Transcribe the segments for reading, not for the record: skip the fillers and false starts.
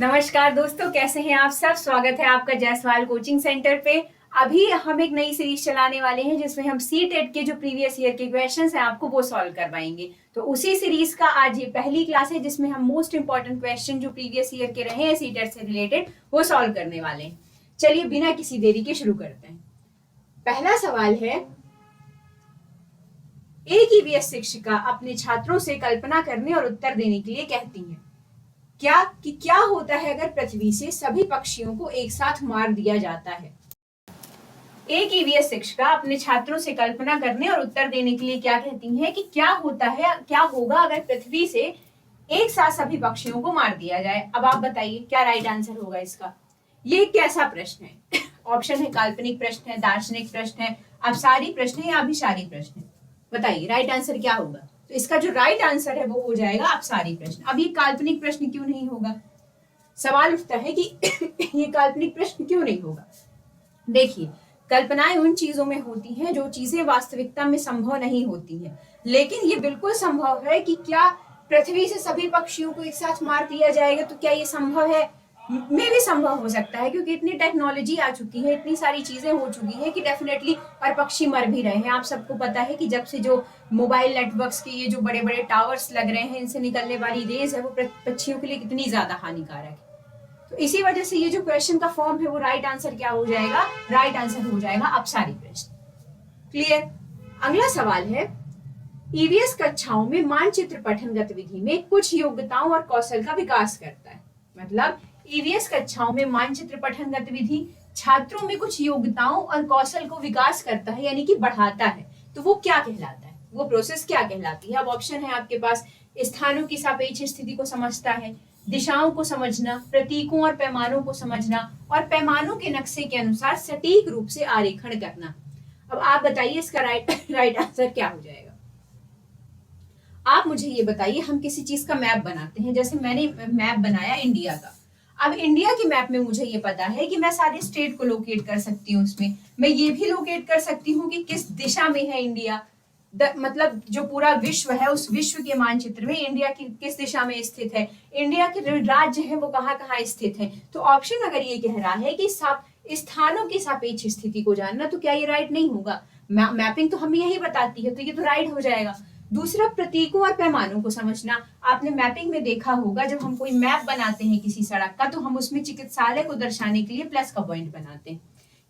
नमस्कार दोस्तों, कैसे हैं आप सब। स्वागत है आपका जायसवाल कोचिंग सेंटर पे। अभी हम एक नई सीरीज चलाने वाले हैं जिसमें हम सीटेट के जो प्रीवियस ईयर के क्वेश्चंस हैं आपको वो सॉल्व करवाएंगे। तो उसी सीरीज का आज ये पहली क्लास है जिसमें हम मोस्ट इंपॉर्टेंट क्वेश्चन जो प्रीवियस ईयर के रहे हैं सीटेट से रिलेटेड वो सॉल्व करने वाले हैं। चलिए बिना किसी देरी के शुरू करते हैं। पहला सवाल है, एक ईवीएस शिक्षिका अपने छात्रों से कल्पना करने और उत्तर देने के लिए कहती है क्या होता है अगर पृथ्वी से सभी पक्षियों को एक साथ मार दिया जाता है। एक ईवीएस शिक्षिका अपने छात्रों से कल्पना करने और उत्तर देने के लिए क्या कहती है कि क्या होगा अगर पृथ्वी से एक साथ सभी पक्षियों को मार दिया जाए। अब आप बताइए क्या राइट आंसर होगा इसका। ये कैसा प्रश्न है? ऑप्शन है काल्पनिक प्रश्न है, दार्शनिक प्रश्न है, अपसारी प्रश्न है या अभिसारी प्रश्न है। बताइए राइट आंसर क्या होगा। तो इसका जो राइट आंसर है वो हो जाएगा अपसारी प्रश्न। अब ये काल्पनिक प्रश्न क्यों नहीं होगा? सवाल उठता है कि ये काल्पनिक प्रश्न क्यों नहीं होगा। देखिए, कल्पनाएं उन चीजों में होती हैं जो चीजें वास्तविकता में संभव नहीं होती हैं, लेकिन ये बिल्कुल संभव है कि क्या पृथ्वी से सभी पक्षियों को एक साथ मार दिया जाएगा। तो क्या ये संभव है? में भी संभव हो सकता है, क्योंकि इतनी टेक्नोलॉजी आ चुकी है, इतनी सारी चीजें हो चुकी है कि डेफिनेटली और पक्षी मर भी रहे हैं। आप सबको पता है कि जब से जो मोबाइल नेटवर्क्स के ये जो बड़े बड़े टावर्स लग रहे हैं, इनसे निकलने वाली रेज है वो पक्षियों के लिए कितनी ज्यादा हानिकारक है। तो इसी वजह से ये जो क्वेश्चन का फॉर्म है वो राइट आंसर क्या हो जाएगा? राइट आंसर हो जाएगा अपसारी प्रश्न। क्लियर। अगला सवाल है, ईवीएस कक्षाओं में मानचित्र पठन गतिविधि में कुछ योग्यताओं और कौशल का विकास करता है। मतलब ईवीएस कक्षाओं में मानचित्र पठन गतिविधि छात्रों में कुछ योग्यताओं और कौशल को विकास करता है, यानी कि बढ़ाता है। तो वो क्या कहलाता है, वो प्रोसेस क्या कहलाती है? अब ऑप्शन है आपके पास, स्थानों की सापेक्ष स्थिति को समझता है, दिशाओं को समझना, प्रतीकों और पैमानों को समझना, और पैमानों के नक्शे के अनुसार सटीक रूप से आरेखण करना। अब आप बताइए इसका राइट आंसर क्या हो जाएगा। आप मुझे ये बताइए, हम किसी चीज का मैप बनाते हैं, जैसे मैंने मैप बनाया इंडिया का। अब इंडिया के मैप में मुझे ये पता है कि मैं सारे स्टेट को लोकेट कर सकती हूँ। उसमें मैं ये भी लोकेट कर सकती हूँ कि किस दिशा में है इंडिया। मतलब जो पूरा विश्व है उस विश्व के मानचित्र में इंडिया की किस दिशा में स्थित है, इंडिया के जो राज्य है वो कहाँ कहाँ स्थित है। तो ऑप्शन अगर ये कह रहा है कि स्थानों की सापेक्ष स्थिति को जानना, तो क्या ये राइट नहीं होगा? मैपिंग तो हमें यही बताती है, तो ये तो राइट हो जाएगा। दूसरा, प्रतीकों और पैमानों को समझना। आपने मैपिंग में देखा होगा, जब हम कोई मैप बनाते हैं किसी सड़क का तो हम उसमें चिकित्सालय को दर्शाने के लिए प्लस का पॉइंट बनाते हैं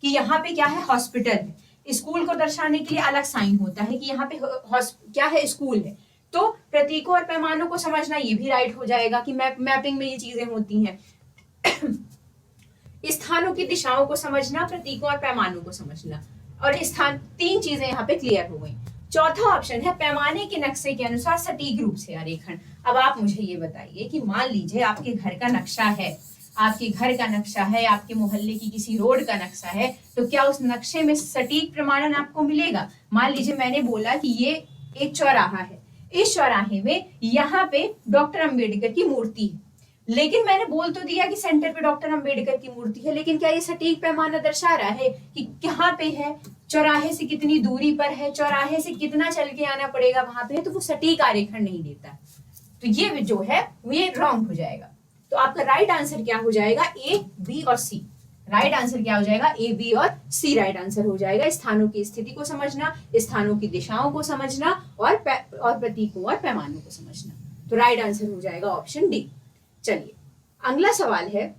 कि यहाँ पे क्या है, हॉस्पिटल है। स्कूल को दर्शाने के लिए अलग साइन होता है कि यहाँ पे क्या है, स्कूल है। तो प्रतीकों और पैमानों को समझना ये भी राइट हो जाएगा कि मैपिंग में ये चीजें होती हैं। स्थानों की दिशाओं को समझना, प्रतीकों और पैमानों को समझना, और स्थान, तीन चीजें यहाँ पे क्लियर हो गई। चौथा ऑप्शन है पैमाने के नक्शे के अनुसार सटीक रूप से आरेखण। अब आप मुझे ये बताइए कि मान लीजिए आपके घर का नक्शा है, आपके घर का नक्शा है, आपके मोहल्ले की किसी रोड का नक्शा है, तो क्या उस नक्शे में सटीक प्रमाणन आपको मिलेगा? मान लीजिए मैंने बोला कि ये एक चौराहा है, इस चौराहे में यहाँ पे डॉक्टर अंबेडकर की मूर्ति है, लेकिन मैंने बोल तो दिया कि सेंटर पे डॉक्टर अंबेडकर की मूर्ति है, लेकिन क्या ये सटीक पैमाना दर्शा रहा है कि कहाँ पे है, चौराहे से कितनी दूरी पर है, चौराहे से कितना चल के आना पड़ेगा वहां पे? तो वो सटीक आरेखण नहीं देता। तो ये जो है ये रॉन्ग हो जाएगा। तो आपका राइट आंसर क्या हो जाएगा? ए, बी और सी। राइट आंसर क्या हो जाएगा? ए, बी और सी राइट आंसर हो जाएगा। स्थानों की स्थिति को समझना, स्थानों की दिशाओं को समझना, और प्रतीकों और पैमानों को समझना। तो राइट आंसर हो जाएगा ऑप्शन डी। चलिए अगला सवाल है,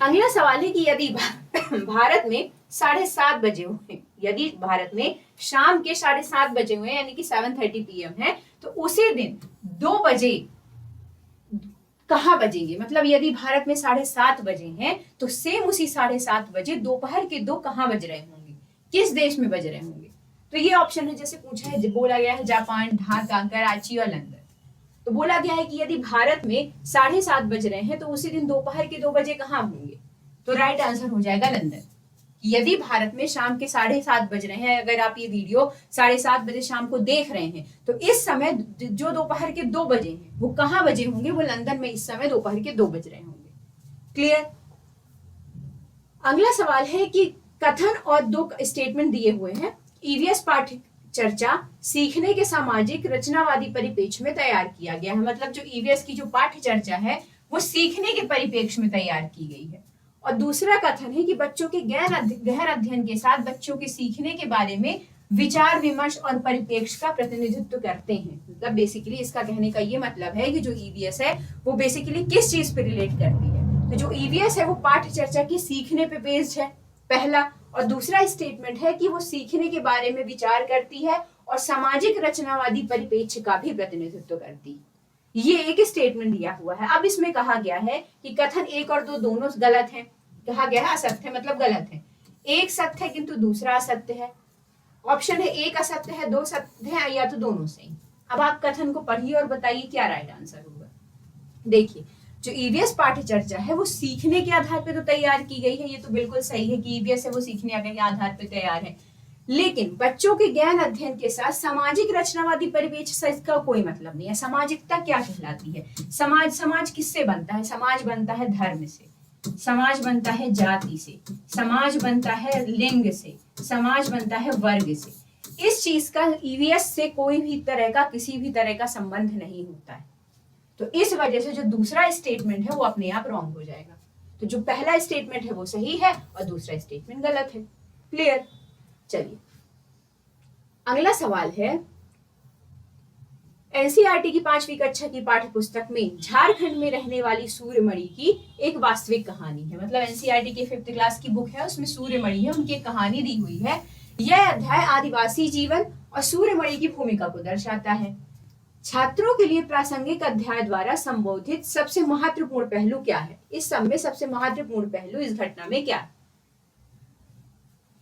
अगला सवाल है कि यदि भारत में 7:30 बजे हुए, यदि भारत में शाम के 7:30 बजे हुए, यानी कि 7:30 PM है, तो उसी दिन 2 बजे कहाँ बजेंगे? मतलब यदि भारत में 7:30 बजे हैं तो सेम उसी 7:30 बजे दोपहर के 2 कहाँ बज रहे होंगे, किस देश में बज रहे होंगे? तो ये ऑप्शन है, जैसे पूछा है, बोला गया है जापान, ढाका, कराची और लंदन। तो बोला गया है कि यदि भारत में 7:30 बज रहे हैं तो उसी दिन दोपहर के 2 बजे कहाँ होंगे? तो राइट आंसर हो जाएगा लंदन। यदि भारत में शाम के 7:30 बज रहे हैं, अगर आप ये वीडियो 7:30 बजे शाम को देख रहे हैं, तो इस समय जो दोपहर के 2 बजे हैं वो कहाँ बजे होंगे? वो लंदन में इस समय दोपहर के 2 बज रहे होंगे। क्लियर। अगला सवाल है कि कथन और 2 स्टेटमेंट दिए हुए हैं। ईवीएस पाठ्य चर्चा सीखने के सामाजिक रचनावादी परिप्रेक्ष्य में तैयार किया गया है। मतलब जो ईवीएस की जो पाठ्य चर्चा है वो सीखने के परिप्रेक्ष्य में तैयार की गई है। और दूसरा कथन है कि बच्चों के गहन अध्ययन के साथ बच्चों के सीखने के बारे में विचार विमर्श और परिप्रेक्ष्य का प्रतिनिधित्व करते हैं। मतलब बेसिकली इसका कहने का ये मतलब है कि जो ईवीएस है वो बेसिकली किस चीज पे रिलेट करती है। तो जो ईवीएस है वो पाठ्य चर्चा की सीखने पे बेस्ड है, पहला। और दूसरा स्टेटमेंट है कि वो सीखने के बारे में विचार करती है और सामाजिक रचनावादी परिप्रेक्ष्य का भी प्रतिनिधित्व करती है। ये एक स्टेटमेंट दिया हुआ है। अब इसमें कहा गया है कि कथन 1 और 2 दोनों गलत हैं। कहा गया है असत्य मतलब गलत है। एक सत्य है किंतु दूसरा असत्य है। ऑप्शन है एक असत्य है, 2 सत्य है, या तो दोनों सही। अब आप कथन को पढ़िए और बताइए क्या राइट आंसर होगा। देखिए जो ईवीएस पाठ्य चर्चा है वो सीखने के आधार पर तो तैयार की गई है, ये तो बिल्कुल सही है कि ईवीएस है वो सीखने के आधार पर तैयार है। लेकिन बच्चों के ज्ञान अध्ययन के साथ सामाजिक रचनावादी परिवेश से इसका कोई मतलब नहीं है। सामाजिकता क्या कहलाती है? समाज किससे बनता है? समाज बनता है धर्म से, समाज बनता है जाति से, समाज बनता है लिंग से, समाज बनता है वर्ग से। इस चीज का ईवीएस से कोई भी तरह का किसी भी तरह का संबंध नहीं होता है। तो इस वजह से जो दूसरा स्टेटमेंट है वो अपने आप रॉन्ग हो जाएगा। तो जो पहला स्टेटमेंट है वो सही है और दूसरा स्टेटमेंट गलत है। क्लियर? चलिए अगला सवाल है, एनसीईआरटी की 5वीं कक्षा की पाठ्य पुस्तक में झारखंड में रहने वाली सूर्यमणि की एक वास्तविक कहानी है। मतलब एनसीईआरटी की 5th क्लास की बुक है, उसमें सूर्यमणि है, उनकी एक कहानी दी हुई है। यह अध्याय आदिवासी जीवन और सूर्यमणि की भूमिका को दर्शाता है। छात्रों के लिए प्रासंगिक अध्याय द्वारा संबोधित सबसे महत्वपूर्ण पहलू क्या है? इस सब में सबसे महत्वपूर्ण पहलू इस घटना में क्या है?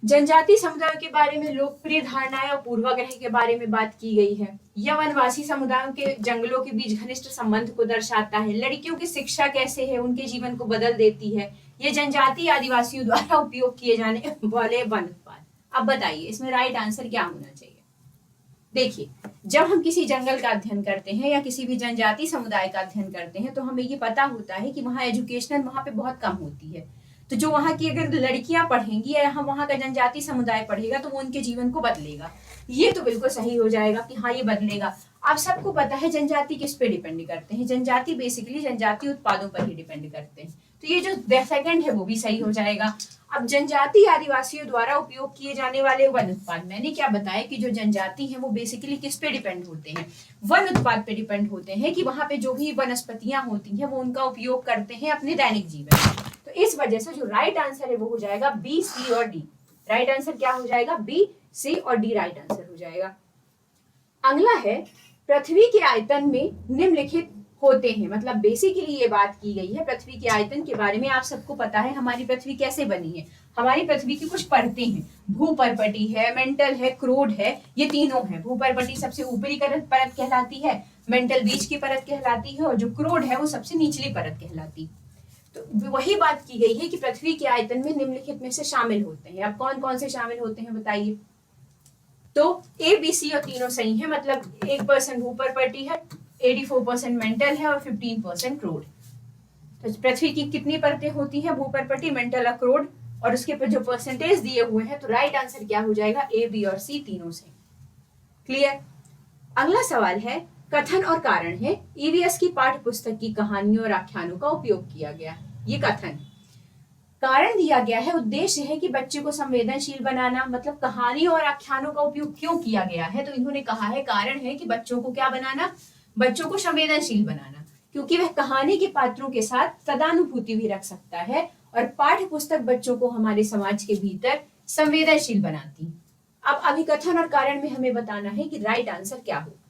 जनजाति समुदायों के बारे में लोकप्रिय धारणाएं और पूर्वाग्रह के बारे में बात की गई है। यह वनवासी समुदायों के जंगलों के बीच घनिष्ठ संबंध को दर्शाता है। लड़कियों की शिक्षा कैसे है, उनके जीवन को बदल देती है। यह जनजाति आदिवासियों द्वारा उपयोग किए जाने वाले वन उत्पाद। अब बताइए इसमें राइट आंसर क्या होना चाहिए? देखिए जब हम किसी जंगल का अध्ययन करते हैं या किसी भी जनजाति समुदाय का अध्ययन करते हैं तो हमें ये पता होता है कि वहाँ एजुकेशनल वहाँ पे बहुत कम होती है। तो जो वहाँ की अगर लड़कियां पढ़ेंगी या हम वहाँ का जनजाति समुदाय पढ़ेगा तो वो उनके जीवन को बदलेगा। ये तो बिल्कुल सही हो जाएगा कि हाँ ये बदलेगा। आप सबको पता है जनजाति किस पे डिपेंड करते हैं? जनजाति बेसिकली जनजाति उत्पादों पर ही डिपेंड करते हैं। तो ये जो सेकंड है वो भी सही हो जाएगा। अब जनजाति आदिवासियों द्वारा उपयोग किए जाने वाले वन उत्पाद, मैंने क्या बताया कि जो जनजाति है वो बेसिकली किस पे डिपेंड होते हैं? वन उत्पाद पे डिपेंड होते हैं कि वहां पे जो भी वनस्पतियां होती हैं वो उनका उपयोग करते हैं अपने दैनिक जीवन में। तो इस वजह से जो राइट आंसर है वो हो जाएगा बी, सी और डी। राइट आंसर क्या हो जाएगा? बी, सी और डी राइट आंसर हो जाएगा। अगला है, पृथ्वी के आयतन में निम्नलिखित होते हैं। मतलब बेसिकली ये बात की गई है पृथ्वी के आयतन के बारे में। आप सबको पता है हमारी पृथ्वी कैसे बनी है। हमारी पृथ्वी की कुछ परतें हैं, भूपर्पटी है, मेंटल है, क्रोड है, ये तीनों है। भूपर्पटी सबसे ऊपरी परत कहलाती है, मेंटल बीच की परत कहलाती है और जो क्रोड है वो सबसे निचली परत कहलाती है। तो वही बात की गई है कि पृथ्वी के आयतन में निम्नलिखित में से शामिल होते हैं। अब कौन कौन से शामिल होते हैं बताइए? तो ए, बी, सी और तीनों सही है। मतलब 1% भूपर्पटी है, 84% मेंटल है और 15% क्रोड। तो पृथ्वी की कितनी परतें होती हैं? भूपर्पटी, मेंटल और क्रोड। और उसके पर जो परसेंटेज दिए हुए हैं तो राइट आंसर क्या हो जाएगा? ए, बी और सी तीनों सही। क्लियर? अगला सवाल है, कथन और कारण है, ईवीएस की पाठ्य पुस्तक की कहानियों और आख्यानों का उपयोग किया गया। ये कथन। कारण दिया गया है, उद्देश्य है कि बच्चे को संवेदनशील बनाना। मतलब कहानियों और आख्यानों का उपयोग क्यों किया गया है? तो इन्होंने कहा है कारण है कि बच्चों को क्या बनाना? बच्चों को संवेदनशील बनाना, क्योंकि वह कहानी के पात्रों के साथ तदानुभूति भी रख सकता है और पाठ्य पुस्तक बच्चों को हमारे समाज के भीतर संवेदनशील बनाती। अब अभिकथन और कारण में हमें बताना है कि राइट आंसर क्या होगा।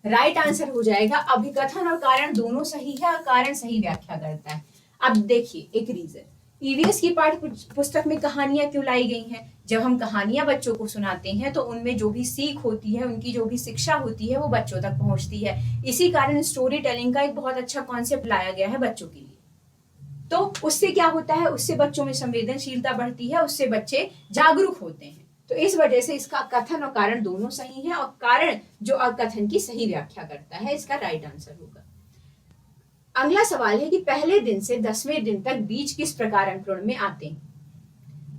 राइट आंसर हो जाएगा अभिकथन और कारण दोनों सही है और कारण सही व्याख्या करता है। अब देखिए एक रीजन, ईवीएस की पाठ्य पुस्तक में कहानियां क्यों लाई गई हैं? जब हम कहानियां बच्चों को सुनाते हैं तो उनमें जो भी सीख होती है, उनकी जो भी शिक्षा होती है वो बच्चों तक पहुंचती है। इसी कारण स्टोरी टेलिंग का एक बहुत अच्छा कॉन्सेप्ट लाया गया है बच्चों के लिए। तो उससे क्या होता है? उससे बच्चों में संवेदनशीलता बढ़ती है, उससे बच्चे जागरूक होते हैं। तो इस वजह से इसका कथन और कारण दोनों सही है और कारण जो कथन की सही व्याख्या करता है, इसका राइट आंसर होगा। अगला सवाल है कि पहले दिन से 10वें दिन तक बीज किस प्रकार अंकुरण में आते हैं?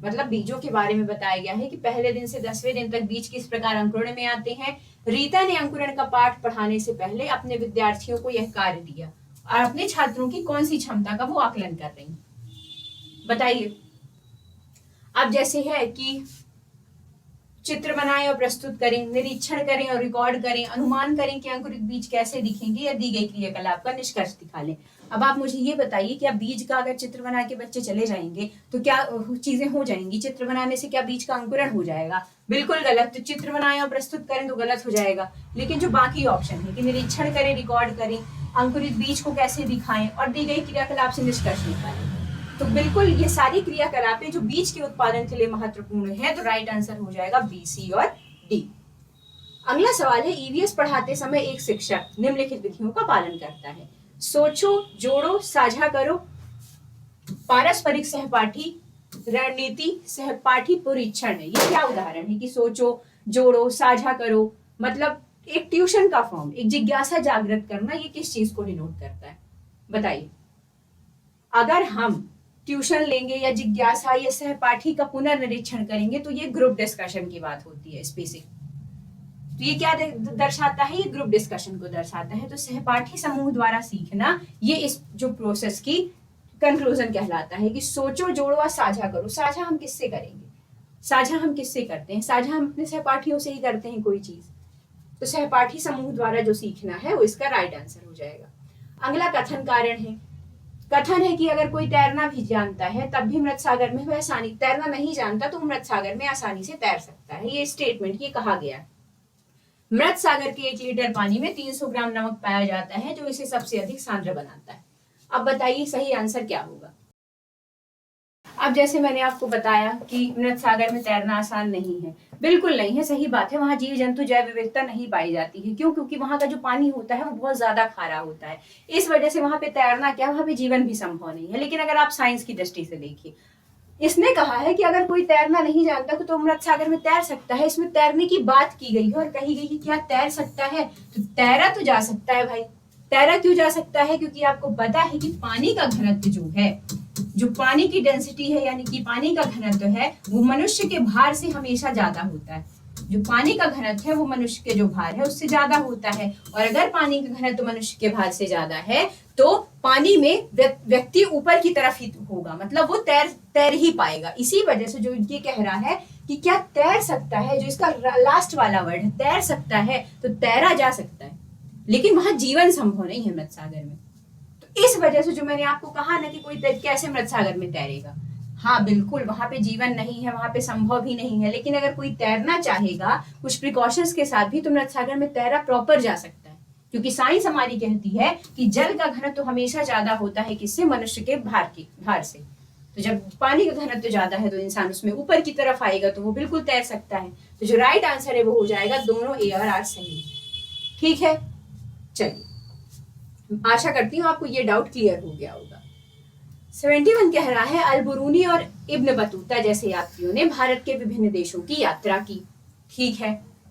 मतलब बीजों के बारे में बताया गया है कि पहले दिन से 10वें दिन तक बीज किस प्रकार अंकुरण में आते हैं। रीता ने अंकुरण का पाठ पढ़ाने से पहले अपने विद्यार्थियों को यह कार्य दिया और अपने छात्रों की कौन सी क्षमता का वो आकलन कर रही हैं, बताइए। अब जैसे है कि चित्र बनाएं और प्रस्तुत करें, निरीक्षण करें और रिकॉर्ड करें, अनुमान करें कि अंकुरित बीज कैसे दिखेंगे या दी गई क्रियाकलाप का निष्कर्ष दिखा लें। अब आप मुझे ये बताइए, क्या बीज का अगर चित्र बना के बच्चे चले जाएंगे तो क्या चीजें हो जाएंगी? चित्र बनाने से क्या बीज का अंकुरण हो जाएगा? बिल्कुल गलत। तो चित्र बनाएं और प्रस्तुत करें तो गलत हो जाएगा। लेकिन जो बाकी ऑप्शन है कि निरीक्षण करें, रिकॉर्ड करें, अंकुरित बीज को कैसे दिखाएं और दी गई क्रियाकलाप से निष्कर्ष निकालें, तो बिल्कुल ये सारी क्रियाकलापें जो बीज के उत्पादन के लिए महत्वपूर्ण है, तो राइट आंसर हो जाएगा बी, सी और डी। अगला सवाल है, ईवीएस पढ़ाते समय एक शिक्षक निम्नलिखित विधियों का पालन करता है। सोचो, जोड़ो, साझा करो, पारस्परिक सहपाठी, रणनीति, सहपाठी परीक्षण। ये क्या उदाहरण है कि सोचो, जोड़ो, साझा करो, मतलब एक ट्यूशन का फॉर्म, एक जिज्ञासा जागृत करना, ये किस चीज को डिनोट करता है, बताइए। अगर हम ट्यूशन लेंगे या जिज्ञासा या सहपाठी का पुनर्निरीक्षण करेंगे तो ये ग्रुप डिस्कशन की बात होती है स्पेसिफिक। तो ये क्या दर्शाता है? ये ग्रुप डिस्कशन को दर्शाता है। तो सहपाठी समूह द्वारा सीखना, ये इस जो प्रोसेस की कंक्लूजन कहलाता है कि सोचो, जोड़ो और साझा करो। साझा हम किससे करेंगे? साझा हम किससे करते हैं? साझा हम अपने सहपाठियों से ही करते हैं कोई चीज। तो सहपाठी समूह द्वारा जो सीखना है वो इसका राइट आंसर हो जाएगा। अगला कथन कारण है। कथन है कि अगर कोई तैरना भी जानता है तब भी मृत सागर में वह आसानी, तैरना नहीं जानता तो मृत सागर में आसानी से तैर सकता है। ये स्टेटमेंट ये कहा गया है। मृत सागर के 1 लीटर पानी में 300 ग्राम नमक पाया जाता है जो इसे सबसे अधिक सांद्र बनाता है। अब बताइए सही आंसर क्या होगा? अब जैसे मैंने आपको बताया कि मृत सागर में तैरना आसान नहीं है, बिल्कुल नहीं है, सही बात है। वहां जीव जंतु जैव विविधता नहीं पाई जाती है। क्यों? क्योंकि वहां का जो पानी होता है वो बहुत ज्यादा खारा होता है। इस वजह से वहां पे तैरना क्या, वहां पे जीवन भी संभव नहीं है। लेकिन अगर आप साइंस की दृष्टि से देखिए, इसने कहा है कि अगर कोई तैरना नहीं जानता तो मृत सागर में तैर सकता है। इसमें तैरने की बात की गई है और कही गई कि क्या तैर सकता है? तो तैरा तो जा सकता है भाई। तैरा क्यों जा सकता है? क्योंकि आपको पता है कि पानी का घनत्व जो है, जो पानी की डेंसिटी है यानी कि पानी का घनत्व है, वो मनुष्य के भार से हमेशा ज्यादा होता है। जो पानी का घनत्व है वो मनुष्य के जो भार है उससे ज्यादा होता है। और अगर पानी का घनत्व मनुष्य के भार से ज्यादा है तो पानी में व्यक्ति ऊपर की तरफ ही होगा, मतलब वो तैर ही पाएगा। इसी वजह से जो ये कह रहा है कि क्या तैर सकता है, जो इसका लास्ट वाला वर्ड है तैर सकता है, तो तैरा जा सकता है, लेकिन वहां जीवन संभव नहीं है मृत सागर में। तो इस वजह से जो मैंने आपको कहा ना कि कोई कैसे मृत सागर में तैरेगा, हाँ बिल्कुल वहां पे जीवन नहीं है, वहां पे संभव भी नहीं है। लेकिन अगर कोई तैरना चाहेगा कुछ प्रिकॉशंस के साथ भी तो मृत सागर में तैरा प्रॉपर जा सकता है। क्योंकि साइंस हमारी कहती है कि जल का घनत्व तो हमेशा ज्यादा होता है किससे? मनुष्य के भार से। तो जब पानी का घनत्व तो ज्यादा है तो इंसान उसमें ऊपर की तरफ आएगा तो वो बिल्कुल तैर सकता है। तो जो राइट आंसर है वो हो जाएगा दोनों ए और आर सही। ठीक है, चलिए आशा करती हूँ आपको ये डाउट क्लियर हो गया होगा। 71 कह रहा है, अल-बुरूनी और इब्न बतूता जैसे यात्रियों ने भारत के विभिन्न देशों की यात्रा की। ठीक है,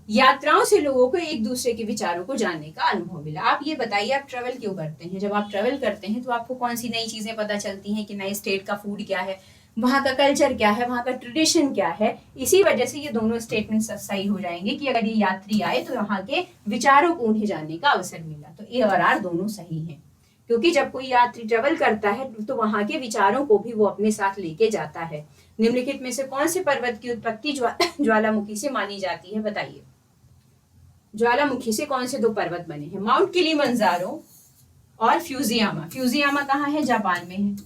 यात्राओं से लोगों को एक दूसरे के विचारों को जानने का अनुभव मिला। आप ये बताइए, आप ट्रेवल क्यों करते हैं? जब आप ट्रेवल करते हैं तो आपको कौन सी नई चीजें पता चलती हैं कि नए स्टेट का फूड क्या है, वहां का कल्चर क्या है, वहां का ट्रेडिशन क्या है। इसी वजह से ये दोनों स्टेटमेंट सही हो जाएंगे कि अगर ये यात्री आए तो वहां के विचारों को उन्हें जानने का अवसर मिला। तो ए और आर दोनों सही है, क्योंकि जब कोई यात्री ट्रेवल करता है तो वहां के विचारों को भी वो अपने साथ लेके जाता है। निम्नलिखित में से कौन से पर्वत की उत्पत्ति ज्वालामुखी से मानी जाती है? बताइए, ज्वालामुखी से कौन से 2 पर्वत बने हैं? माउंट किलिमंजारो और फ्यूजियामा। फ्यूजियामा कहाँ है? जापान में है।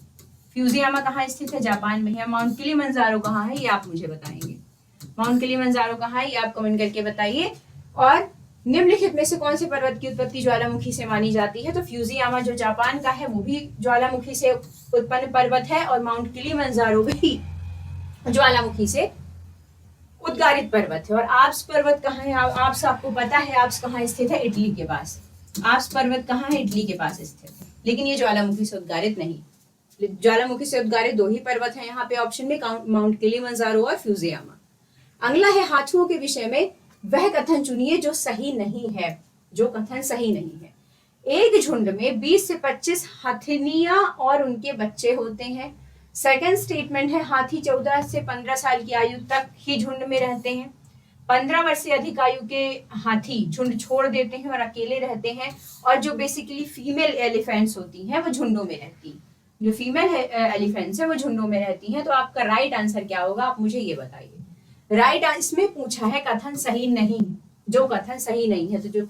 फ्यूजियामा कहाँ स्थित है? जापान में है। माउंट किलिमंजारो कहाँ है? ये आप मुझे बताएंगे। माउंट किलिमंजारो कहाँ है ये आप कमेंट करके बताइए। और निम्नलिखित में से कौन से पर्वत की उत्पत्ति ज्वालामुखी से मानी जाती है? तो फ्यूजियामा जो जापान का है वो भी ज्वालामुखी से उत्पन्न पर्वत है और माउंट किलिमंजारो भी ज्वालामुखी से उद्गारित पर्वत है। और आल्प्स पर्वत कहाँ है? आल्प्स आपको पता है आल्प्स कहाँ स्थित है? इटली के पास। आल्प्स पर्वत कहाँ है? इटली के पास स्थित है, लेकिन ये ज्वालामुखी से उद्गारित नहीं। ज्वालामुखी से उद्गारित 2 ही पर्वत है यहाँ पे ऑप्शन में, माउंट किलिमंजारो और फ्यूजियामा। अगला है, हाथियों के विषय में वह कथन चुनिए जो सही नहीं है। जो कथन सही नहीं है, एक झुंड में 20 से 25 हथिनियां और उनके बच्चे होते हैं। सेकंड स्टेटमेंट है हाथी 14 से 15 साल की आयु तक ही झुंड में रहते हैं। 15 वर्ष से अधिक आयु के हाथी झुंड छोड़ देते हैं और अकेले रहते हैं। और जो बेसिकली फीमेल एलिफेंट्स होती हैं वो झुंडों में रहती हैं। जो फीमेल एलिफेंट्स है वो झुंडों में रहती हैं। तो आपका राइट आंसर क्या होगा, आप मुझे ये बताइए। राइट इसमें पूछा है कथन सही नहीं, जो कथन सही नहीं है, तो जो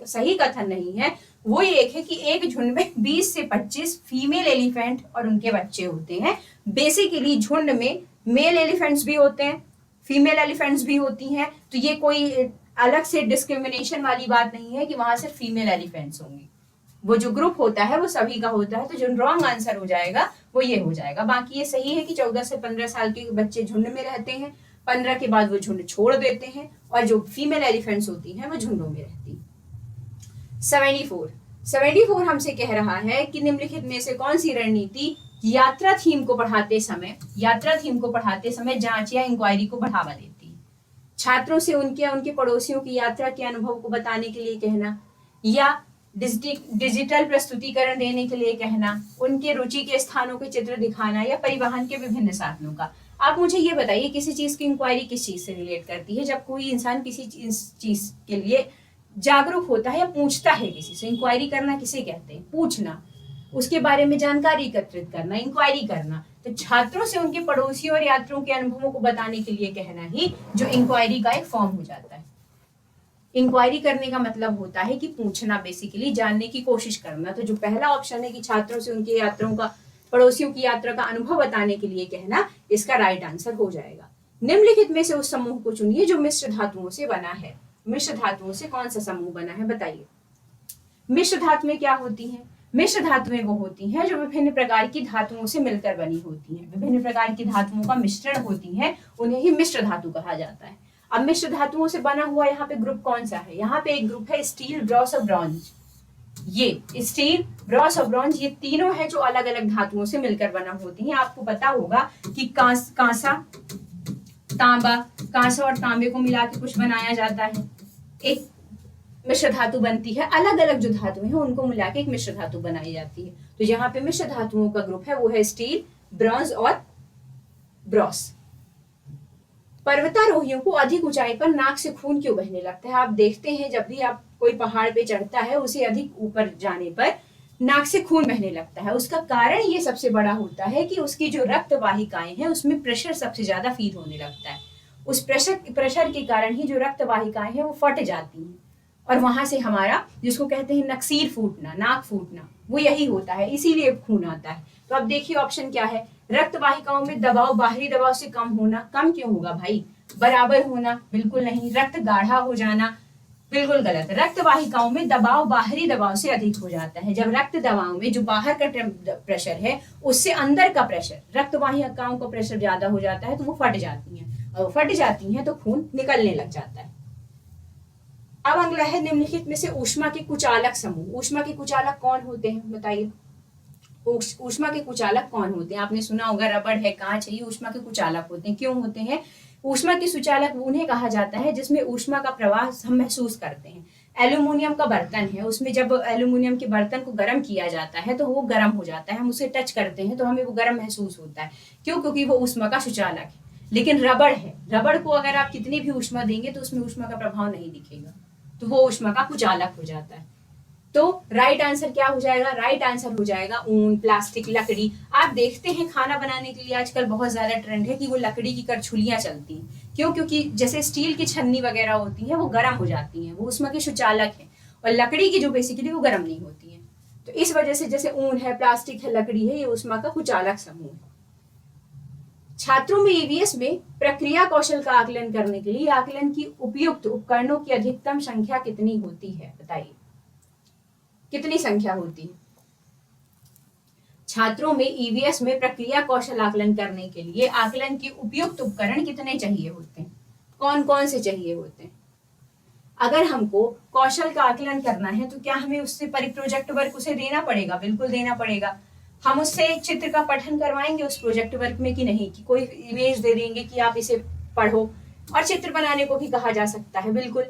सही कथन नहीं है वो ये है कि एक झुंड में 20 से 25 फीमेल एलिफेंट और उनके बच्चे होते हैं। बेसिकली झुंड में मेल एलिफेंट्स भी होते हैं, फीमेल एलिफेंट्स भी होती हैं। तो ये कोई अलग से डिस्क्रिमिनेशन वाली बात नहीं है कि वहां सिर्फ फीमेल एलिफेंट्स होंगे। वो जो ग्रुप होता है वो सभी का होता है। तो जो रॉन्ग आंसर हो जाएगा वो ये हो जाएगा। बाकी ये सही है कि 14 से 15 साल के बच्चे झुंड में रहते हैं, 15 के बाद वो झुंड छोड़ देते हैं और जो फीमेल एलिफेंट्स होती हैं वो झुंडों में रहती हैं। 74 हमसे कह रहा है कि निम्नलिखित में से कौन सी रणनीति यात्रा थीम को पढ़ाते समय जांच या इंक्वायरी को बढ़ावा देती है। छात्रों से उनके पड़ोसियों की यात्रा के अनुभव को बताने के लिए कहना, या डिजिटल प्रस्तुतिकरण देने के लिए कहना, उनके रुचि के स्थानों के चित्र दिखाना, या परिवहन के विभिन्न साधनों का। आप मुझे ये बताइए किसी चीज की इंक्वायरी किस चीज से रिलेट करती है। जब कोई इंसान किसी चीज के लिए जागरूक होता है या पूछता है किसी से, इंक्वायरी करना किसे कहते हैं, पूछना, उसके बारे में जानकारी एकत्रित करना, इंक्वायरी करना। तो छात्रों से उनके पड़ोसियों और यात्रियों के अनुभवों को बताने के लिए कहना ही जो इंक्वायरी का एक फॉर्म हो जाता है। इंक्वायरी करने का मतलब होता है कि पूछना, बेसिकली जानने की कोशिश करना। तो जो पहला ऑप्शन है कि छात्रों से उनके यात्रियों का, पड़ोसियों की यात्रा का अनुभव बताने के लिए कहना, इसका राइट आंसर हो जाएगा। निम्नलिखित में से उस समूह को चुनिए जो मिश्र धातुओं से बना है। मिश्र धातुओं से कौन सा समूह बना है बताइए। मिश्र धातुएं क्या होती हैं? मिश्र धातुएं वो होती हैं जो विभिन्न प्रकार की धातुओं से मिलकर बनी होती हैं। विभिन्न प्रकार की धातुओं का मिश्रण होती हैं, उन्हें ही मिश्र धातु कहा जाता है। अब मिश्र धातुओं से बना हुआ यहाँ पे ग्रुप कौन सा है? यहाँ पे एक ग्रुप है स्टील, ब्रॉस और ब्रॉन्ज। ये स्टील, ब्रॉस और ब्रॉन्ज ये तीनों है जो अलग अलग धातुओं से मिलकर बना होती हैं। आपको पता होगा कि कांसा, तांबा, कांसा और तांबे को मिला के कुछ बनाया जाता है, एक मिश्र धातु बनती है। अलग अलग जो धातुएं हैं उनको मिला के एक मिश्र धातु बनाई जाती है। तो यहाँ पे मिश्र धातुओं का ग्रुप है वो है स्टील, ब्रॉन्ज और ब्रॉस। पर्वतारोहियों को अधिक ऊंचाई पर नाक से खून क्यों बहने लगता है? आप देखते हैं जब भी आप कोई पहाड़ पे चढ़ता है उसे अधिक ऊपर जाने पर नाक से खून बहने लगता है। उसका कारण ये सबसे बड़ा होता है कि उसकी जो रक्त वाहिकाएं हैं उसमें प्रेशर सबसे ज्यादा फील होने लगता है। उस प्रेशर के कारण ही जो रक्त वाहिकाएं हैं वो फट जाती हैं और वहां से हमारा, जिसको कहते हैं नक्सीर फूटना, नाक फूटना, वो यही होता है, इसीलिए खून आता है। तो अब देखिए ऑप्शन क्या है। रक्त वाहिकाओं में दबाव बाहरी दबाव से कम होना। कम क्यों होगा भाई? बराबर होना? बिल्कुल नहीं। रक्त गाढ़ा हो जाना? बिल्कुल गलत। रक्त वाहिकाओं में दबाव बाहरी दबाव से अधिक हो जाता है। जब रक्त दबाव में जो बाहर का प्रेशर है उससे अंदर का प्रेशर, रक्त वाहिकाओं का प्रेशर ज्यादा हो जाता है तो वो फट जाती हैं, और फट जाती हैं तो खून निकलने लग जाता है। अब अगला है निम्नलिखित में से ऊष्मा के कुचालक समूह। ऊष्मा के कुचालक कौन होते हैं बताइए। ऊष्मा के कुचालक कौन होते हैं? आपने सुना होगा रबड़ है, कांच है, ये ऊष्मा के कुचालक होते हैं। क्यों होते हैं? ऊष्मा के सुचालक उन्हें कहा जाता है जिसमें ऊष्मा का प्रवाह हम महसूस करते हैं। एल्यूमिनियम का बर्तन है, उसमें जब एल्यूमिनियम के बर्तन को गर्म किया जाता है तो वो गर्म हो जाता है, हम उसे टच करते हैं तो हमें वो गर्म महसूस होता है। क्यों? क्योंकि वो ऊष्मा का सुचालक है। लेकिन रबड़ है, रबड़ को अगर आप कितनी भी ऊष्मा देंगे तो उसमें ऊष्मा का प्रभाव नहीं दिखेगा, तो वो ऊष्मा का कुचालक हो जाता है। तो राइट आंसर क्या हो जाएगा? राइट आंसर हो जाएगा ऊन, प्लास्टिक, लकड़ी। आप देखते हैं खाना बनाने के लिए आजकल बहुत ज्यादा ट्रेंड है कि वो लकड़ी की करछुलियां चलती हैं। क्यों? क्योंकि जैसे स्टील की छन्नी वगैरह होती है वो गर्म हो जाती हैं, वो ऊष्मा के सुचालक है, और लकड़ी की जो बेसिकली वो गर्म नहीं होती है। तो इस वजह से जैसे ऊन है, प्लास्टिक है, लकड़ी है, ये ऊष्मा का कुचालक समूह है। छात्रों में ईवीएस में प्रक्रिया कौशल का आकलन करने के लिए आकलन की उपयुक्त उपकरणों की अधिकतम संख्या कितनी होती है बताइए। कितनी संख्या होती है? छात्रों में ईवीएस में प्रक्रिया कौशल आकलन करने के लिए आकलन के उपयुक्त उपकरण कितने चाहिए होते हैं? कौन कौन से चाहिए होते हैं? अगर हमको कौशल का आकलन करना है तो क्या हमें उससे परिप्रोजेक्ट वर्क उसे देना पड़ेगा? बिल्कुल देना पड़ेगा। हम उससे चित्र का पठन करवाएंगे उस प्रोजेक्ट वर्क में कि नहीं, कि कोई इमेज दे देंगे कि आप इसे पढ़ो, और चित्र बनाने को भी कहा जा सकता है। बिल्कुल।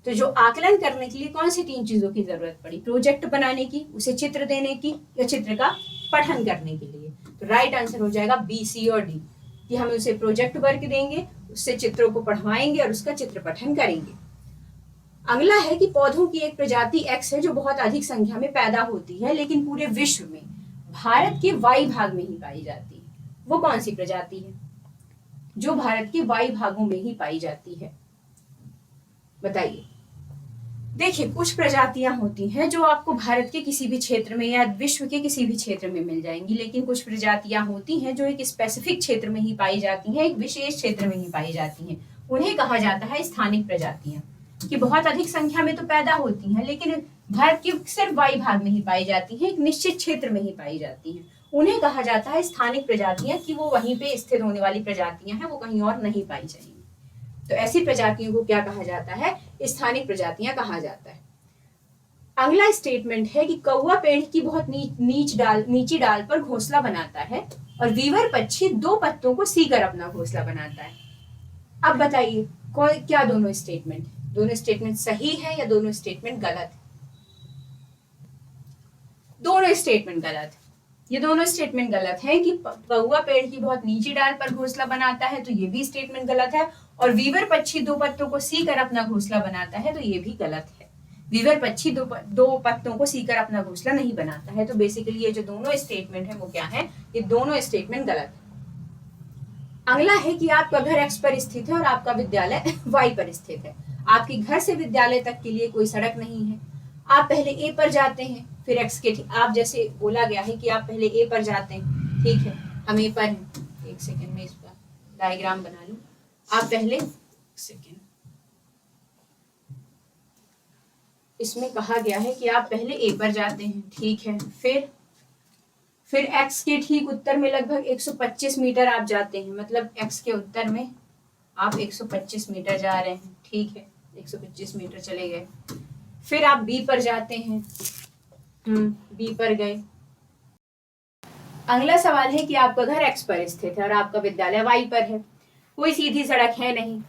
तो जो आकलन करने के लिए कौन सी 3 चीजों की जरूरत पड़ी? प्रोजेक्ट बनाने की, उसे चित्र देने की, या चित्र का पठन करने के लिए? तो राइट आंसर हो जाएगा बी, सी और डी, कि हम उसे प्रोजेक्ट वर्क देंगे, उससे चित्रों को पढ़वाएंगे और उसका चित्र पठन करेंगे। अगला है कि पौधों की एक प्रजाति एक्स है जो बहुत अधिक संख्या में पैदा होती है लेकिन पूरे विश्व में भारत के वायु भाग में ही पाई जाती है। वो कौन सी प्रजाति है जो भारत के वायु भागों में ही पाई जाती है? बताइए। देखिए, कुछ प्रजातियां होती हैं जो आपको भारत के किसी भी क्षेत्र में या विश्व के किसी भी क्षेत्र में मिल जाएंगी, लेकिन कुछ प्रजातियां होती हैं जो एक स्पेसिफिक क्षेत्र में ही पाई जाती हैं, एक विशेष क्षेत्र में ही पाई जाती हैं। उन्हें कहा जाता है स्थानिक प्रजातियां, कि बहुत अधिक संख्या में तो पैदा होती हैं लेकिन भारत के सिर्फ वायु भाग में ही पाई जाती हैं, एक निश्चित क्षेत्र में ही पाई जाती हैं। उन्हें कहा जाता है स्थानिक प्रजातियां, कि वो वहीं पे स्थिर होने वाली प्रजातियां हैं, वो कहीं और नहीं पाई जाएंगी। तो ऐसी प्रजातियों को क्या कहा जाता है? स्थानिक प्रजातियां कहा जाता है। अगला स्टेटमेंट है कि कौवा पेड़ की बहुत नीची डाल पर घोंसला बनाता है और वीवर पक्षी 2 पत्तों को सीकर अपना घोंसला बनाता है। अब बताइए क्या दोनों स्टेटमेंट सही है या दोनों स्टेटमेंट गलत है? दोनों स्टेटमेंट गलत है। ये दोनों स्टेटमेंट गलत है कि कौवा पेड़ की बहुत नीची डाल पर घोंसला बनाता है, तो ये भी स्टेटमेंट गलत है। और वीवर पक्षी 2 पत्तों को सीकर अपना घोंसला बनाता है, तो ये भी गलत है। वीवर पक्षी दो पत्तों को सीकर अपना घोंसला नहीं बनाता है। तो बेसिकली ये जो दोनों स्टेटमेंट है वो क्या है? ये दोनों स्टेटमेंट गलत है। अगला है कि आपका घर एक्स पर स्थित है और आपका विद्यालय वाई पर स्थित है। आपके घर से विद्यालय तक के लिए कोई सड़क नहीं है। आप पहले ए पर जाते हैं, फिर एक्स के आप जैसे बोला गया है कि आप पहले ए पर जाते हैं, ठीक है, हम ए पर हैं। एक सेकंड में इसका डायग्राम बना लूं। आप पहले सेकंड, इसमें कहा गया है कि आप पहले ए पर जाते हैं, ठीक है, फिर एक्स के ठीक उत्तर में लगभग 125 मीटर आप जाते हैं, मतलब एक्स के उत्तर में आप 125 मीटर जा रहे हैं, ठीक है, 125 मीटर चले गए। फिर आप बी पर जाते हैं, बी पर गए। अगला सवाल है कि आपका घर एक्स पर स्थित है और आपका विद्यालय वाई पर है। कोई सीधी सड़क है नहीं।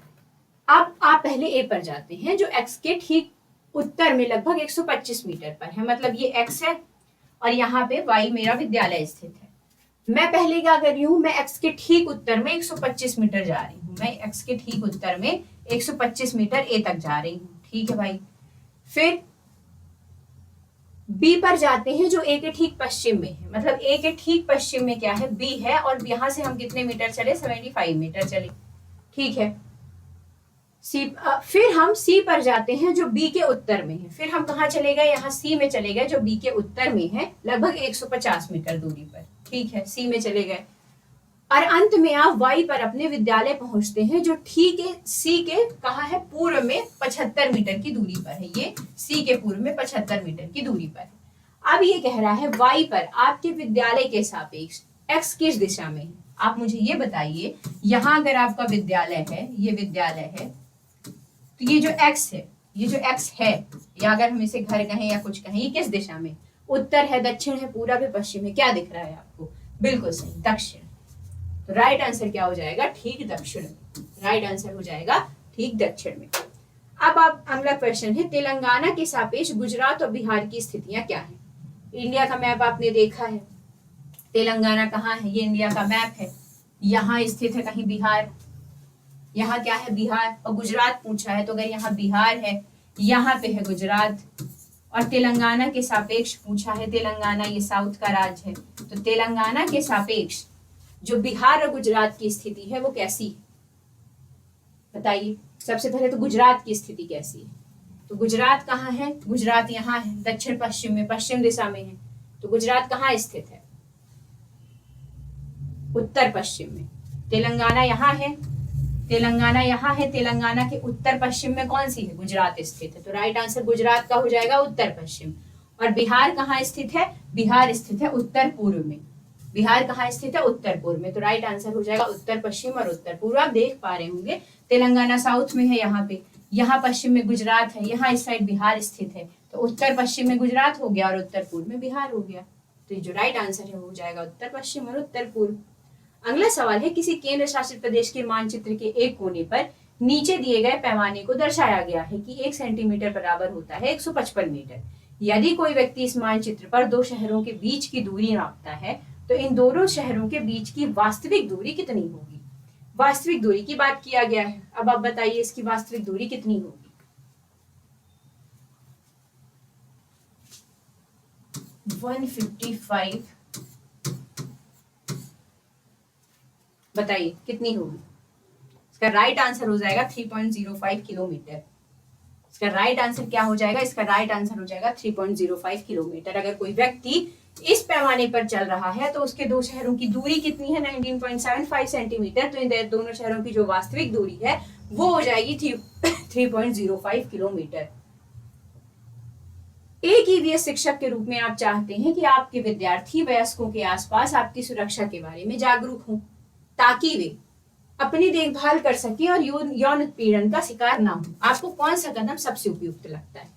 अब आप पहले ए पर जाते हैं जो एक्स के ठीक उत्तर में लगभग 125 मीटर पर है, मतलब ये एक्स है और यहाँ पे वाई मेरा विद्यालय स्थित है। मैं पहले क्या कर रही हूँ? मैं एक्स के ठीक उत्तर में 125 मीटर जा रही हूँ। मैं एक्स के ठीक उत्तर में 125 मीटर ए तक जा रही हूँ, ठीक है भाई। फिर बी पर जाते हैं जो ए के ठीक पश्चिम में है, मतलब ए के ठीक पश्चिम में क्या है? बी है, और यहां से हम कितने मीटर चले? 75 मीटर चले, ठीक है। फिर हम सी पर जाते हैं जो बी के उत्तर में है। फिर हम कहाँ चले गए? यहाँ सी में चले गए जो बी के उत्तर में है, लगभग 150 मीटर दूरी पर, ठीक है, सी में चले गए। और अंत में आप वाई पर अपने विद्यालय पहुंचते हैं जो ठीक है सी के कहाँ है? पूर्व में 75 मीटर की दूरी पर है। ये सी के पूर्व में 75 मीटर की दूरी पर है। अब ये कह रहा है वाई पर आपके विद्यालय के सापेक्ष एक्स किस दिशा में है? आप मुझे ये बताइए, यहाँ अगर आपका विद्यालय है, ये विद्यालय है, तो ये जो एक्स है, ये जो एक्स है, या अगर हम इसे घर कहें या कुछ कहें, ये किस दिशा में? उत्तर है, दक्षिण है, पूरब है, पश्चिम है? क्या दिख रहा है आपको? बिल्कुल सही, दक्षिण। तो राइट आंसर क्या हो जाएगा? ठीक दक्षिण में। राइट आंसर हो जाएगा ठीक दक्षिण में। अब आप अगला क्वेश्चन है, तेलंगाना के सापेक्ष गुजरात और बिहार की स्थितियां क्या है? इंडिया का मैप आपने देखा है, तेलंगाना कहाँ है? ये इंडिया का मैप है, यहाँ स्थित है कहीं बिहार, यहाँ क्या है? बिहार। और गुजरात पूछा है, तो अगर यहाँ बिहार है, यहाँ पे है गुजरात। और तेलंगाना के सापेक्ष पूछा है, तेलंगाना ये साउथ का राज्य है, तो तेलंगाना के सापेक्ष जो बिहार और गुजरात की स्थिति है वो कैसी है? बताइए। सबसे पहले तो गुजरात की स्थिति कैसी है? तो गुजरात कहाँ है? गुजरात यहाँ है, दक्षिण पश्चिम में, पश्चिम दिशा में है। तो गुजरात कहाँ स्थित है? उत्तर पश्चिम में। तेलंगाना यहाँ है, तेलंगाना यहाँ है, तेलंगाना के उत्तर पश्चिम में कौन सी है? गुजरात स्थित है। तो राइट आंसर गुजरात का हो जाएगा उत्तर पश्चिम। और बिहार कहाँ स्थित है? बिहार स्थित है उत्तर पूर्व में। बिहार कहाँ स्थित है? उत्तर पूर्व में। तो राइट आंसर हो जाएगा उत्तर पश्चिम और उत्तर पूर्व। आप देख पा रहे होंगे तेलंगाना साउथ में है, यहाँ पे, यहाँ पश्चिम में गुजरात है, यहाँ इस साइड बिहार स्थित है, तो उत्तर पश्चिम में गुजरात हो गया और उत्तर पूर्व में बिहार हो गया। तो ये जो राइट आंसर है वो हो जाएगा उत्तर पश्चिम और उत्तर पूर्व। अगला सवाल है, किसी केंद्र शासित प्रदेश के मानचित्र के एक कोने पर नीचे दिए गए पैमाने को दर्शाया गया है कि 1 सेंटीमीटर बराबर होता है 155 मीटर। यदि कोई व्यक्ति इस मानचित्र पर 2 शहरों के बीच की दूरी नापता है तो इन दोनों शहरों के बीच की वास्तविक दूरी कितनी होगी? वास्तविक दूरी की बात किया गया है। अब आप बताइए इसकी वास्तविक दूरी कितनी होगी? 155, बताइए कितनी होगी? इसका राइट आंसर हो जाएगा 3.05 किलोमीटर। इसका राइट आंसर क्या हो जाएगा? इसका राइट आंसर हो जाएगा 3.05 किलोमीटर। अगर कोई व्यक्ति इस पैमाने पर चल रहा है तो उसके दो शहरों की दूरी कितनी है? 19.75 सेंटीमीटर। तो इन दोनों शहरों की जो वास्तविक दूरी है वो हो जाएगी 3.05 किलोमीटर। एक ईवीएस शिक्षक के रूप में आप चाहते हैं कि आपके विद्यार्थी वयस्कों के आसपास आपकी सुरक्षा के बारे में जागरूक हों, ताकि वे अपनी देखभाल कर सके और यौन उत्पीड़न का शिकार ना हो। आपको कौन सा कदम सबसे उपयुक्त लगता है?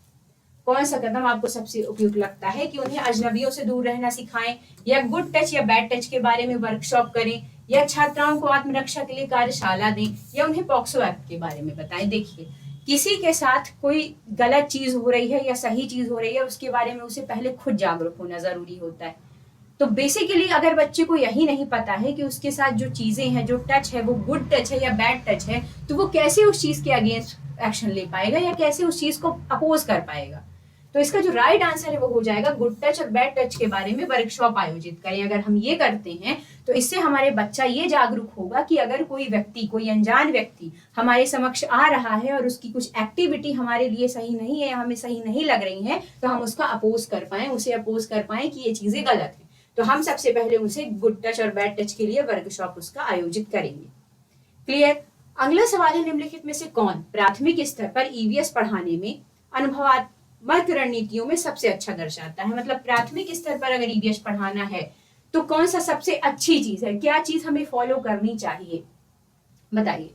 कौन सा कदम आपको सबसे उपयुक्त लगता है कि उन्हें अजनबियों से दूर रहना सिखाएं, या गुड टच या बैड टच के बारे में वर्कशॉप करें, या छात्राओं को आत्मरक्षा के लिए कार्यशाला दें, या उन्हें पॉक्सो एक्ट के बारे में बताएं? देखिए, किसी के साथ कोई गलत चीज हो रही है या सही चीज हो रही है, उसके बारे में उसे पहले खुद जागरूक होना जरूरी होता है। तो बेसिकली अगर बच्चे को यही नहीं पता है कि उसके साथ जो चीजें हैं, जो टच है वो गुड टच है या बैड टच है, तो वो कैसे उस चीज के अगेंस्ट एक्शन ले पाएगा या कैसे उस चीज को अपोज कर पाएगा? तो इसका जो राइट आंसर है वो हो जाएगा गुड टच और बैड टच के बारे में वर्कशॉप आयोजित करें। अगर हम ये करते हैं तो इससे हमारे बच्चा ये जागरूक होगा कि अगर कोई व्यक्ति, कोई अनजान व्यक्ति हमारे समक्ष आ रहा है और उसकी कुछ एक्टिविटी हमारे लिए सही नहीं है या हमें सही नहीं लग रही है, तो हम उसका अपोज कर पाए, उसे अपोज कर पाए कि ये चीजें गलत है। तो हम सबसे पहले उसे गुड टच और बैड टच के लिए वर्कशॉप उसका आयोजित करेंगे। क्लियर? अगला सवाल है, निम्नलिखित में से कौन प्राथमिक स्तर पर ईवीएस पढ़ाने में अनुभवात्मक रणनीतियों में सबसे अच्छा दर्शाता है? मतलब प्राथमिक स्तर पर अगर ईवीएस पढ़ाना है तो कौन सा सबसे अच्छी चीज है, क्या चीज हमें फॉलो करनी चाहिए? बताइए।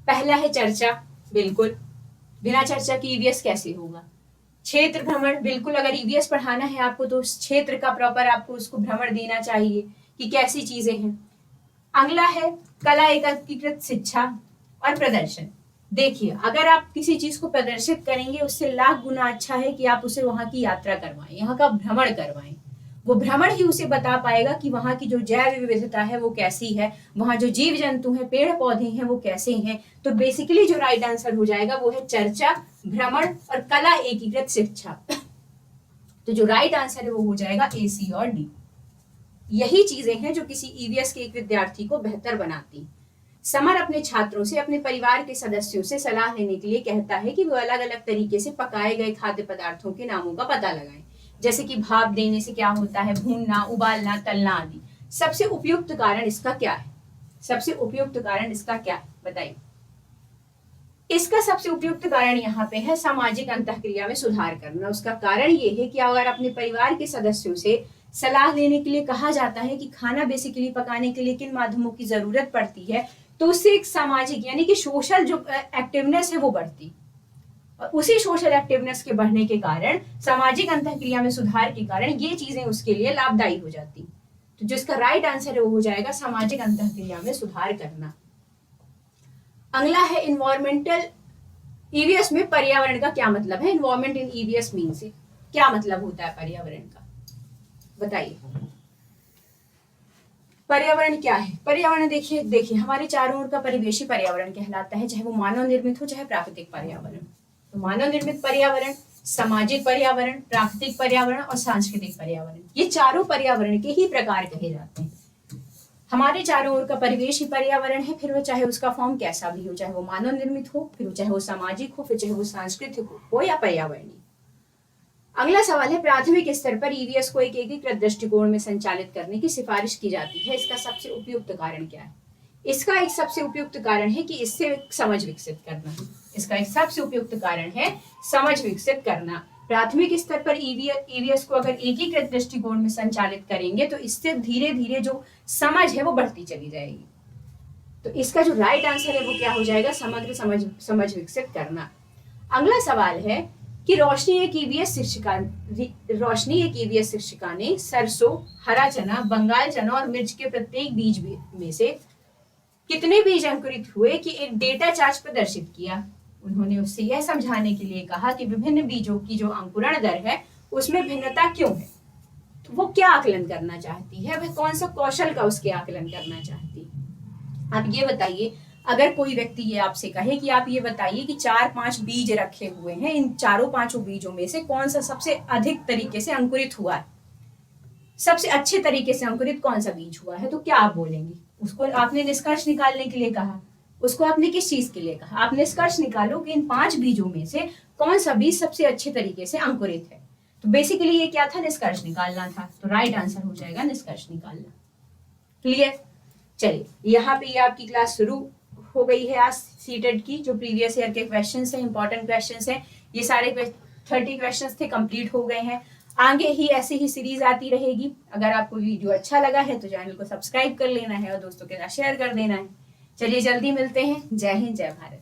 पहला है चर्चा, बिल्कुल, बिना चर्चा की ईवीएस कैसे होगा? क्षेत्र भ्रमण, बिल्कुल, अगर ईवीएस पढ़ाना है आपको तो उस क्षेत्र का प्रॉपर आपको उसको भ्रमण देना चाहिए कि कैसी चीजें हैं। अगला है कला एकीकृत शिक्षा और प्रदर्शन। देखिए, अगर आप किसी चीज को प्रदर्शित करेंगे उससे लाख गुना अच्छा है कि आप उसे वहां की यात्रा करवाएं, यहाँ का भ्रमण करवाएं। वो भ्रमण ही उसे बता पाएगा कि वहां की जो जैव विविधता है वो कैसी है, वहां जो जीव जंतु हैं, पेड़ पौधे हैं, वो कैसे हैं। तो बेसिकली जो राइट आंसर हो जाएगा वो है चर्चा, भ्रमण और कला एकीकृत शिक्षा। तो जो राइट आंसर है वो हो जाएगा ए, सी और डी। यही चीजें हैं जो किसी ईवीएस के एक विद्यार्थी को बेहतर बनाती। समर अपने छात्रों से, अपने परिवार के सदस्यों से सलाह लेने के लिए कहता है कि वो अलग अलग तरीके से पकाए गए खाद्य पदार्थों के नामों का पता लगाएं, जैसे कि भाप देने से क्या होता है, भूनना, उबालना, तलना आदि। सबसे उपयुक्त कारण इसका क्या है? सबसे उपयुक्त कारण इसका क्या है, बताइए। इसका सबसे उपयुक्त कारण यहाँ पे है सामाजिक अंतःक्रिया में सुधार करना। उसका कारण ये है कि अगर अपने परिवार के सदस्यों से सलाह लेने के लिए कहा जाता है कि खाना बेसिकली पकाने के लिए किन माध्यमों की जरूरत पड़ती है, तो उससे एक सामाजिक यानी कि सोशल जो एक्टिवनेस है वो बढ़ती। और उसी सोशल एक्टिवनेस के बढ़ने के कारण, सामाजिक अंतःक्रिया में सुधार के कारण ये चीजें उसके लिए लाभदायी हो जाती। तो जिसका राइट आंसर है वो हो जाएगा सामाजिक अंतःक्रिया में सुधार करना। अगला है इन्वायरमेंटल। ईवीएस में पर्यावरण का क्या मतलब है? इन्वायरमेंट इन ईवीएस मीन से क्या मतलब होता है पर्यावरण का, बताइए। पर्यावरण क्या है? पर्यावरण देखिए हमारे चारों ओर का परिवेशी पर्यावरण कहलाता है, चाहे वो मानव निर्मित हो चाहे प्राकृतिक पर्यावरण। तो मानव निर्मित पर्यावरण, सामाजिक पर्यावरण, प्राकृतिक पर्यावरण और सांस्कृतिक पर्यावरण, ये चारों पर्यावरण के ही प्रकार कहे जाते हैं। हमारे चारों ओर का परिवेश ही पर्यावरण है, फिर वो चाहे उसका फॉर्म कैसा भी हो, चाहे वो मानव निर्मित हो, फिर चाहे वो सामाजिक हो, फिर चाहे वो सांस्कृतिक हो या पर्यावरणीय। अगला सवाल है, प्राथमिक स्तर पर ईवीएस को एक एकीकृत दृष्टिकोण में संचालित करने की सिफारिश की जाती है, इसका सबसे उपयुक्त कारण क्या है? इसका एक सबसे उपयुक्त कारण है कि इससे समझ विकसित करना। इसका एक सबसे उपयुक्त कारण है समझ विकसित करना। प्राथमिक स्तर पर ईवीएस को अगर एकीकृत दृष्टिकोण में संचालित करेंगे तो इससे धीरे धीरे जो समझ है वो बढ़ती चली जाएगी। तो इसका जो राइट आंसर है वो क्या हो जाएगा? समग्र समझ विकसित करना। अगला सवाल है कि रोशनी एक ईवीएस शिक्षिका ने सरसों, हरा चना, बंगाल चना और मिर्च के प्रत्येक बीज में से कितने बीज अंकुरित हुए कि एक डेटा चार्ट प्रदर्शित किया। उन्होंने उससे यह समझाने के लिए कहा कि विभिन्न बीजों की जो अंकुरण दर है उसमें भिन्नता क्यों है। तो वो क्या आकलन करना चाहती है, वह कौन सा कौशल का उसके आकलन करना चाहती है। आप ये बताइए, अगर कोई व्यक्ति ये आपसे कहे कि आप ये बताइए कि 4-5 बीज रखे हुए हैं, इन चारों पांचों बीजों में से कौन सा सबसे अधिक तरीके से अंकुरित हुआ है, सबसे अच्छे तरीके से अंकुरित कौन सा बीज हुआ है, तो क्या आप बोलेंगे? उसको आपने निष्कर्ष निकालने के लिए कहा, उसको आपने किस चीज के लिए कहा? आप निष्कर्ष निकालो कि इन 5 बीजों में से कौन सा बीज सबसे अच्छे तरीके से अंकुरित है। तो बेसिकली ये क्या था? निष्कर्ष निकालना था। तो राइट आंसर हो जाएगा निष्कर्ष निकालना। क्लियर? चलिए, यहाँ पे ये आपकी क्लास शुरू हो गई है आज सीटेट की। जो प्रीवियस ईयर के क्वेश्चंस हैं, इंपॉर्टेंट क्वेश्चंस हैं, ये सारे 30 क्वेश्चंस थे, कंप्लीट हो गए हैं। आगे ही ऐसी ही सीरीज आती रहेगी। अगर आपको वीडियो अच्छा लगा है तो चैनल को सब्सक्राइब कर लेना है और दोस्तों के साथ शेयर कर देना है। चलिए जल्दी मिलते हैं। जय हिंद, जय भारत।